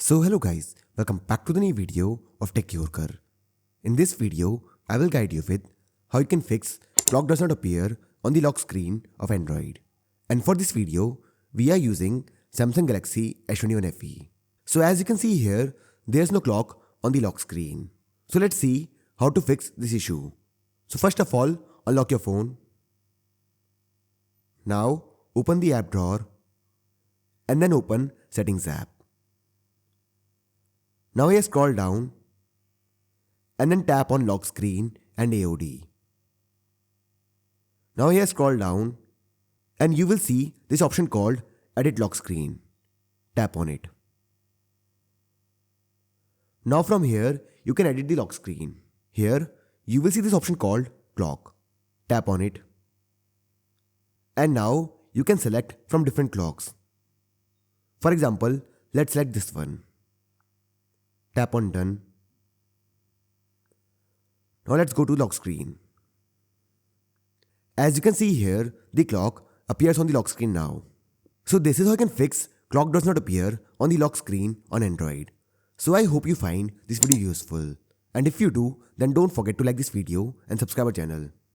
So hello guys, welcome back to the new video of Tech Yorker. In this video, I will guide you with how you can fix clock does not appear on the lock screen of Android. And for this video, we are using Samsung Galaxy S21 FE. So as you can see here, there is no clock on the lock screen. So let's see how to fix this issue. So first of all, unlock your phone. Now open the app drawer and then open Settings app. Now here scroll down and then tap on lock screen and AOD. Now here scroll down and you will see this option called Edit Lock Screen. Tap on it. Now from here you can edit the lock screen. Here you will see this option called Clock. Tap on it. And now you can select from different clocks. For example, let's select this one. Tap on Done. Now let's go to lock screen. As you can see here, the clock appears on the lock screen now. So this is how you can fix clock does not appear on the lock screen on Android. So I hope you find this video useful. And if you do, then don't forget to like this video and subscribe our channel.